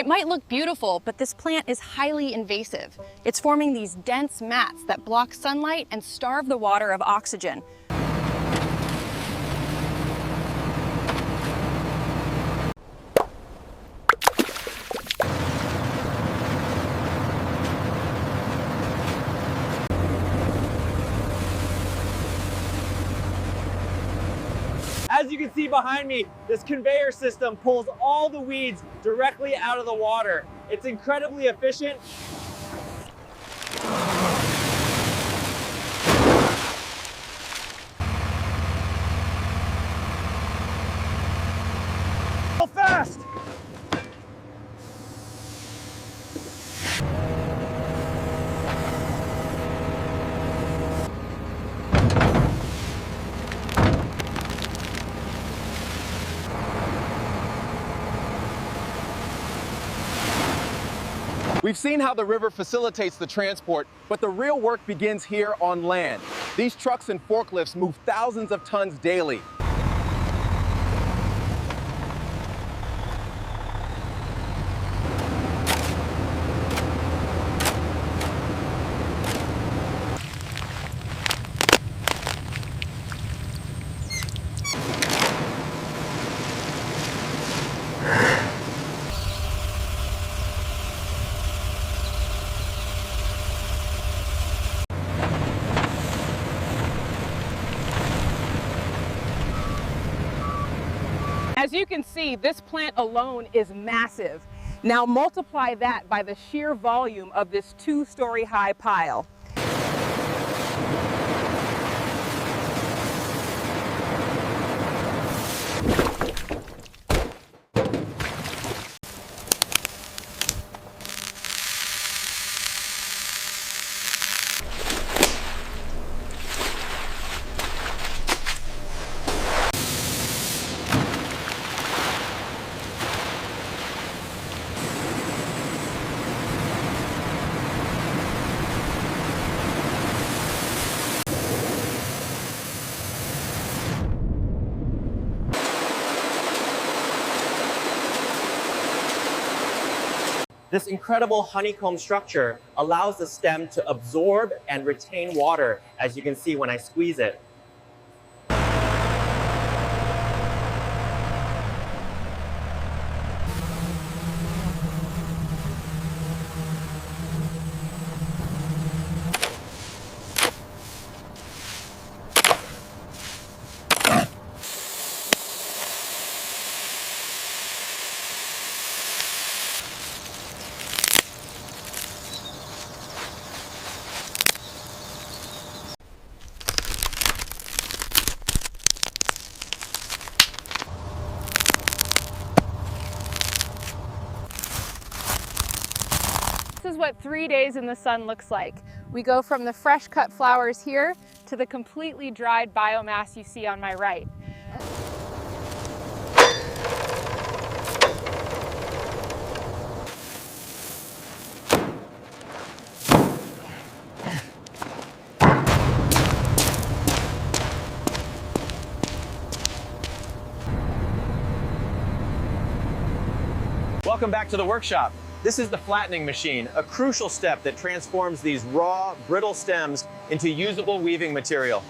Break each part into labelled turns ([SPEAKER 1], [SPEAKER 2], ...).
[SPEAKER 1] It might look beautiful, but this plant is highly invasive. It's forming these dense mats that block sunlight and starve the water of oxygen.
[SPEAKER 2] As you can see behind me, this conveyor system pulls all the weeds directly out of the water. It's incredibly efficient. Go fast!
[SPEAKER 3] We've seen how the river facilitates the transport, but the real work begins here on land. These trucks and forklifts move thousands of tons daily.
[SPEAKER 4] As you can see, this plant alone is massive. Now multiply that by the sheer volume of this 2-story high pile.
[SPEAKER 2] This incredible honeycomb structure allows the stem to absorb and retain water, as you can see when I squeeze it.
[SPEAKER 4] This is what 3 days in the sun looks like. We go from the fresh cut flowers here to the completely dried biomass you see on my right.
[SPEAKER 2] Welcome back to the workshop. This is the flattening machine, a crucial step that transforms these raw, brittle stems into usable weaving material.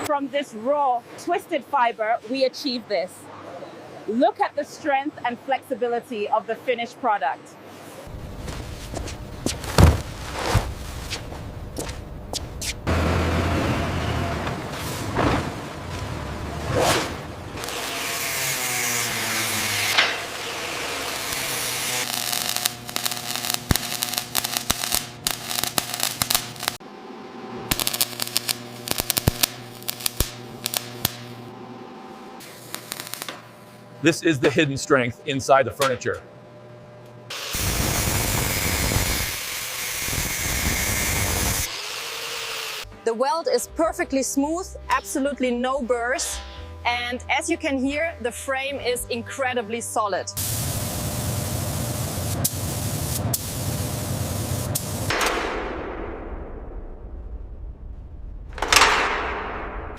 [SPEAKER 4] From this raw, twisted fiber, we achieve this. Look at the strength and flexibility of the finished product.
[SPEAKER 5] This is the hidden strength inside the furniture.
[SPEAKER 1] The weld is perfectly smooth, absolutely no burrs. And as you can hear, the frame is incredibly solid.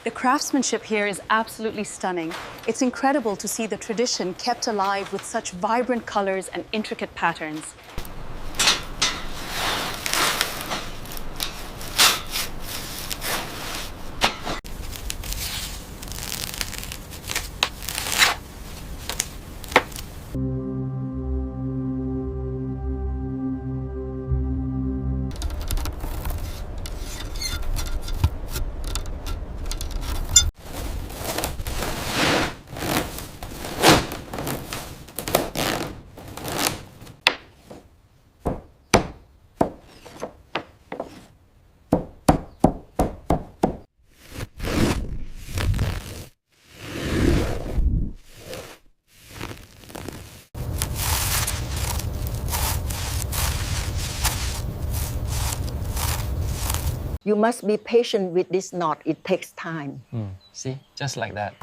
[SPEAKER 1] The craftsmanship here is absolutely stunning. It's incredible to see the tradition kept alive with such vibrant colors and intricate patterns.
[SPEAKER 6] You must be patient with this knot. It takes time.
[SPEAKER 7] See, just like that.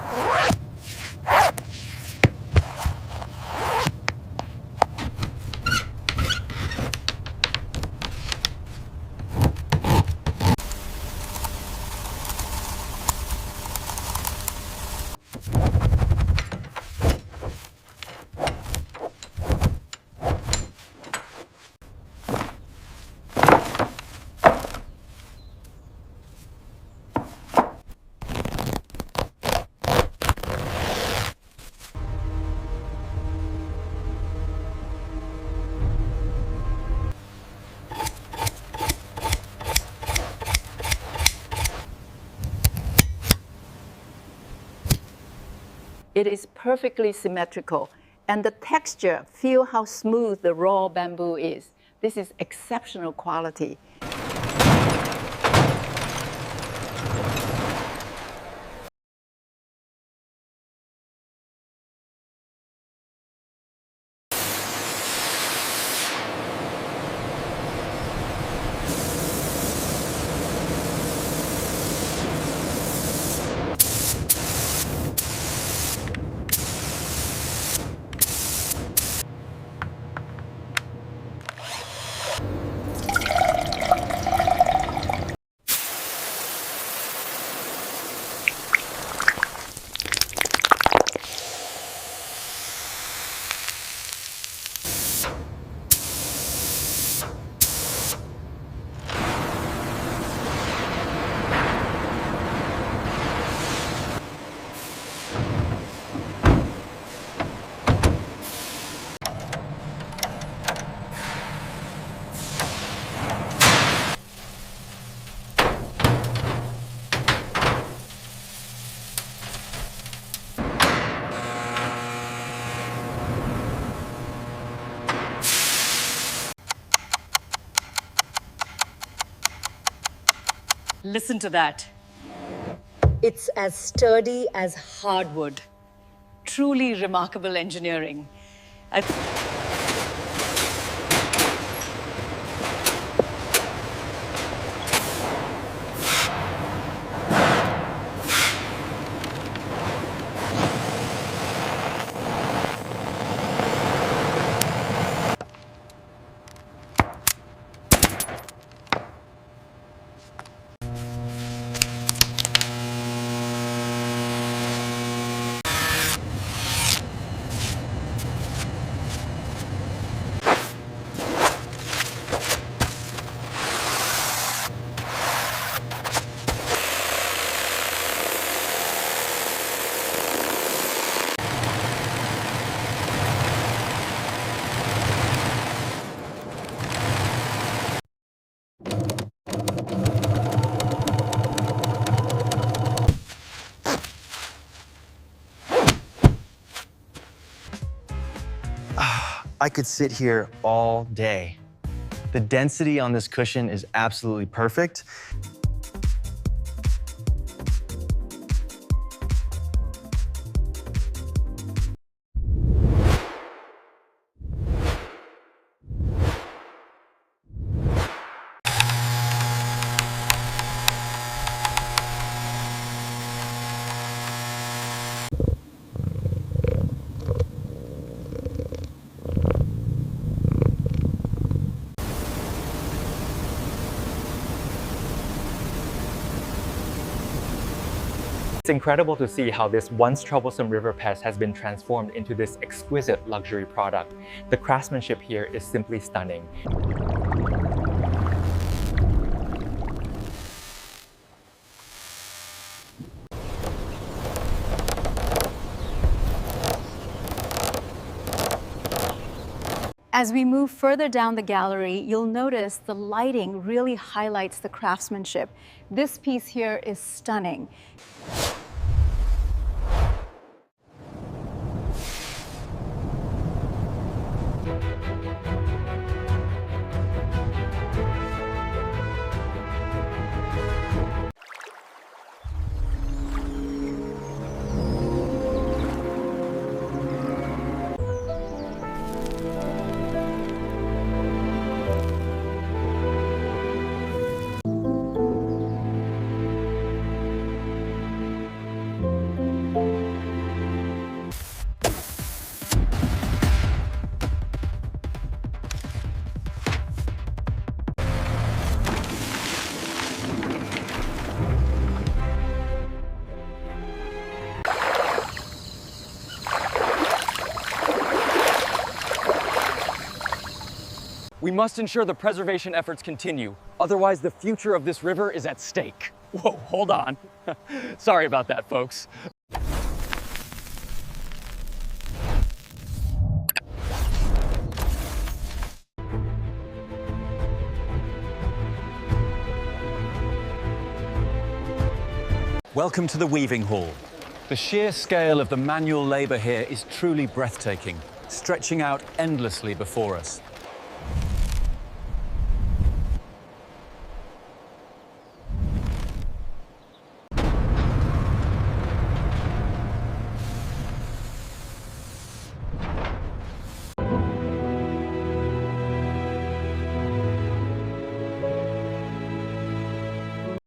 [SPEAKER 6] It is perfectly symmetrical. And the texture, feel how smooth the raw bamboo is. This is exceptional quality.
[SPEAKER 1] Listen to that.
[SPEAKER 6] It's as sturdy as hardwood.
[SPEAKER 1] Truly remarkable engineering.
[SPEAKER 7] I could sit here all day. The density on this cushion is absolutely perfect.
[SPEAKER 8] It's incredible to see how this once troublesome river pest has been transformed into this exquisite luxury product. The craftsmanship here is simply stunning.
[SPEAKER 1] As we move further down the gallery, you'll notice the lighting really highlights the craftsmanship. This piece here is stunning.
[SPEAKER 9] We must ensure the preservation efforts continue. Otherwise, the future of this river is at stake. Whoa, hold on. Sorry about that, folks.
[SPEAKER 10] Welcome to the weaving hall. The sheer scale of the manual labor here is truly breathtaking, stretching out endlessly before us.